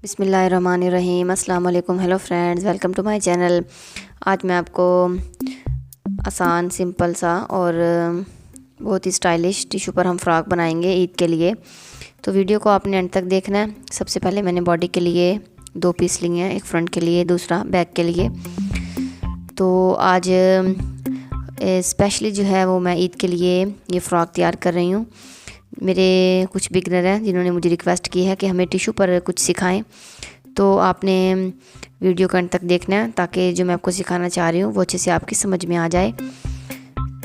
बिस्मिल्लाहिर्रहमानिर्रहीम। अस्सलाम वालेकुम। Hello friends, welcome to my channel. आज मैं आपको आसान सिंपल सा और बहुत ही स्टाइलिश टिशू पर हम फ़्रॉक बनाएंगे ईद के लिए। तो वीडियो को आपने अंत तक देखना है। सबसे पहले मैंने बॉडी के लिए 2 पीस लिए हैं, एक फ्रंट के लिए, दूसरा बैक के लिए। तो आज स्पेशली जो है वो मैं ईद के लिए ये फ़्रॉक तैयार कर रही हूँ। मेरे कुछ बिगनर हैं जिन्होंने मुझे रिक्वेस्ट की है कि हमें टिशू पर कुछ सिखाएं, तो आपने वीडियो का अंत तक देखना है ताकि जो मैं आपको सिखाना चाह रही हूँ वो अच्छे से आपकी समझ में आ जाए।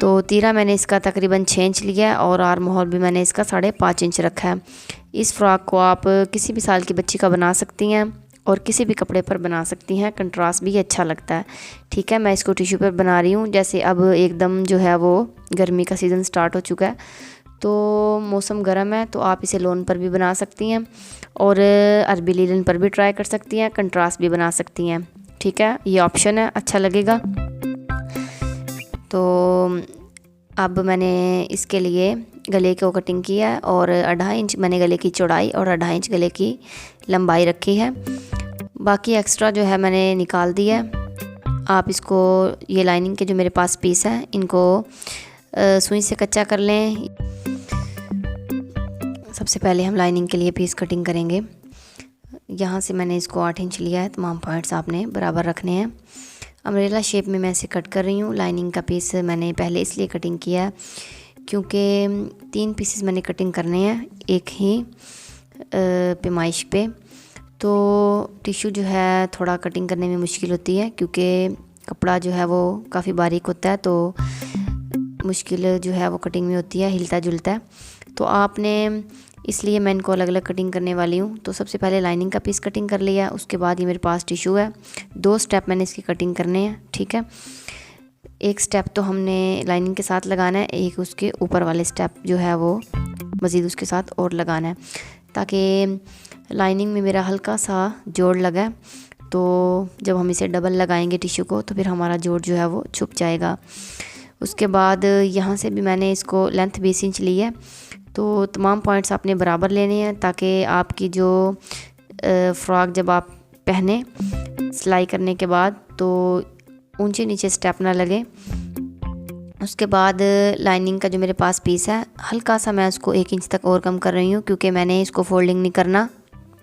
तो तीरा मैंने इसका तकरीबन 6 इंच लिया है और आर्म होल भी मैंने इसका 5.5 इंच रखा है। इस फ्रॉक को आप किसी भी साल की बच्ची का बना सकती हैं और किसी भी कपड़े पर बना सकती हैं, कंट्रास्ट भी अच्छा लगता है। ठीक है, मैं इसको टिशू पर बना रही हूँ। जैसे अब एकदम जो है वो गर्मी का सीज़न स्टार्ट हो चुका है, तो मौसम गर्म है, तो आप इसे लोन पर भी बना सकती हैं और अरबी लीलन पर भी ट्राई कर सकती हैं, कंट्रास्ट भी बना सकती हैं। ठीक है, ये ऑप्शन है, अच्छा लगेगा। तो अब मैंने इसके लिए गले को कटिंग किया है और 2.5 इंच मैंने गले की चौड़ाई और 2.5 इंच गले की लंबाई रखी है। बाकी एक्स्ट्रा जो है मैंने निकाल दिया है। आप इसको ये लाइनिंग के जो मेरे पास पीस है इनको सुई से कच्चा कर लें। सबसे पहले हम लाइनिंग के लिए पीस कटिंग करेंगे। यहाँ से मैंने इसको 8 इंच लिया है। तमाम पॉइंट्स आपने बराबर रखने हैं। अम्ब्रेला शेप में मैं इसे कट कर रही हूँ। लाइनिंग का पीस मैंने पहले इसलिए कटिंग किया है क्योंकि 3 पीसेस मैंने कटिंग करने हैं एक ही पैमाइश पे। तो टिशू जो है थोड़ा कटिंग करने में मुश्किल होती है क्योंकि कपड़ा जो है वो काफ़ी बारीक होता है, तो मुश्किल जो है वो कटिंग में होती है, हिलता जुलता है। तो आपने इसलिए मैं इनको अलग अलग कटिंग करने वाली हूँ। तो सबसे पहले लाइनिंग का पीस कटिंग कर लिया, उसके बाद ये मेरे पास टिशू है। 2 स्टेप मैंने इसकी कटिंग करने हैं। ठीक है, एक स्टेप तो हमने लाइनिंग के साथ लगाना है, एक उसके ऊपर वाले स्टेप जो है वो मज़ीद उसके साथ और लगाना है ताकि लाइनिंग में मेरा हल्का सा जोड़ लगा। तो जब हम इसे डबल लगाएंगे टिशू को तो फिर हमारा जोड़ जो है वो छुप जाएगा। उसके बाद यहाँ से भी मैंने इसको लेंथ 20 इंच ली है। तो तमाम पॉइंट्स आपने बराबर लेने हैं ताकि आपकी जो फ़्रॉक जब आप पहने सिलाई करने के बाद तो ऊंचे नीचे स्टेप ना लगे। उसके बाद लाइनिंग का जो मेरे पास पीस है हल्का सा मैं उसको 1 इंच तक और कम कर रही हूँ क्योंकि मैंने इसको फोल्डिंग नहीं करना,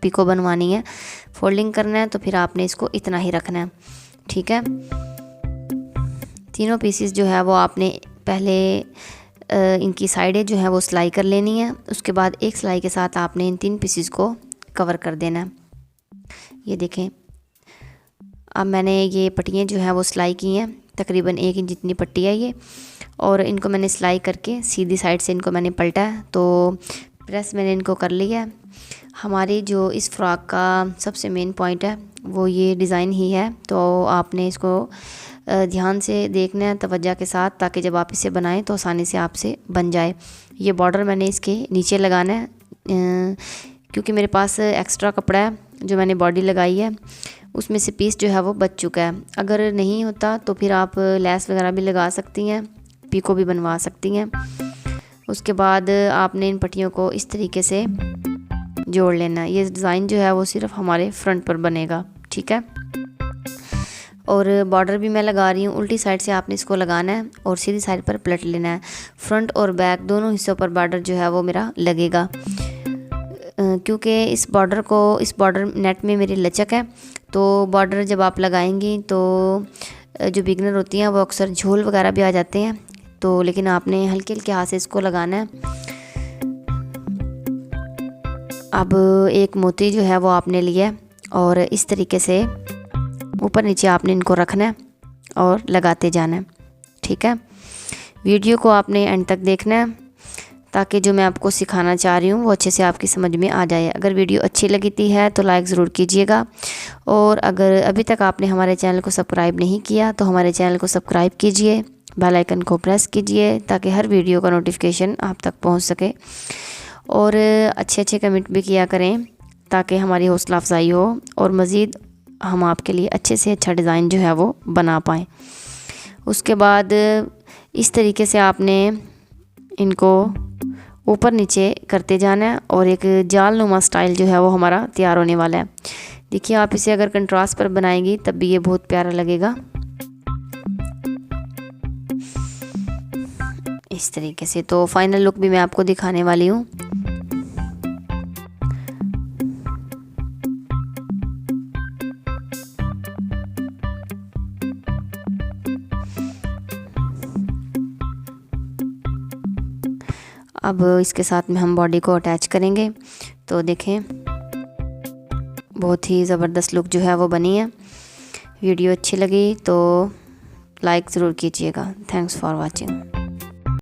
पिको बनवानी है। फोल्डिंग करना है तो फिर आपने इसको इतना ही रखना है। ठीक है, तीनों पीसेस जो है वो आपने पहले इनकी साइडें जो है वो सिलाई कर लेनी है। उसके बाद एक सिलाई के साथ आपने इन 3 पीसेस को कवर कर देना है। ये देखें, अब मैंने ये पट्टियाँ जो हैं वो सिलाई की हैं, तकरीबन 1 इंच जितनी पट्टी है ये, और इनको मैंने सिलाई करके सीधी साइड से इनको मैंने पलटा है। तो प्रेस मैंने इनको कर लिया है। हमारी जो इस फ्रॉक का सबसे मेन पॉइंट है वो ये डिज़ाइन ही है, तो आपने इसको ध्यान से देखना है तवज्जो के साथ ताकि जब आप इसे बनाएं तो आसानी से आपसे बन जाए। ये बॉर्डर मैंने इसके नीचे लगाना है क्योंकि मेरे पास एक्स्ट्रा कपड़ा है जो मैंने बॉडी लगाई है, उसमें से पीस जो है वो बच चुका है। अगर नहीं होता तो फिर आप लेस वगैरह भी लगा सकती हैं, पीको भी बनवा सकती हैं। उसके बाद आपने इन पट्टियों को इस तरीके से जोड़ लेना। ये डिज़ाइन जो है वो सिर्फ हमारे फ्रंट पर बनेगा। ठीक है, और बॉर्डर भी मैं लगा रही हूँ। उल्टी साइड से आपने इसको लगाना है और सीधी साइड पर पलट लेना है। फ्रंट और बैक दोनों हिस्सों पर बॉर्डर जो है वो मेरा लगेगा क्योंकि इस बॉर्डर नेट में मेरी लचक है। तो बॉर्डर जब आप लगाएंगी तो जो बिगनर होती हैं वो अक्सर झोल वगैरह भी आ जाते हैं, तो लेकिन आपने हल्के हल्के हाथ से इसको लगाना है। अब एक मोती जो है वो आपने लिया और इस तरीके से ऊपर नीचे आपने इनको रखना है और लगाते जाना है। ठीक है, वीडियो को आपने एंड तक देखना है ताकि जो मैं आपको सिखाना चाह रही हूँ वो अच्छे से आपकी समझ में आ जाए। अगर वीडियो अच्छी लगती है तो लाइक ज़रूर कीजिएगा, और अगर अभी तक आपने हमारे चैनल को सब्सक्राइब नहीं किया तो हमारे चैनल को सब्सक्राइब कीजिए, बेल आइकन को प्रेस कीजिए ताकि हर वीडियो का नोटिफिकेशन आप तक पहुँच सके। और अच्छे अच्छे कमेंट भी किया करें ताकि हमारी हौसला अफजाई हो और मज़ीद हम आपके लिए अच्छे से अच्छा डिज़ाइन जो है वो बना पाएँ। उसके बाद इस तरीके से आपने इनको ऊपर नीचे करते जाना है और एक जाल नुमा स्टाइल जो है वो हमारा तैयार होने वाला है। देखिए आप इसे अगर कंट्रास्ट पर बनाएंगी तब भी ये बहुत प्यारा लगेगा। इस तरीके से। तो फाइनल लुक भी मैं आपको दिखाने वाली हूँ। अब इसके साथ में हम बॉडी को अटैच करेंगे। तो देखें बहुत ही ज़बरदस्त लुक जो है वो बनी है। वीडियो अच्छी लगी तो लाइक ज़रूर कीजिएगा। Thanks for watching.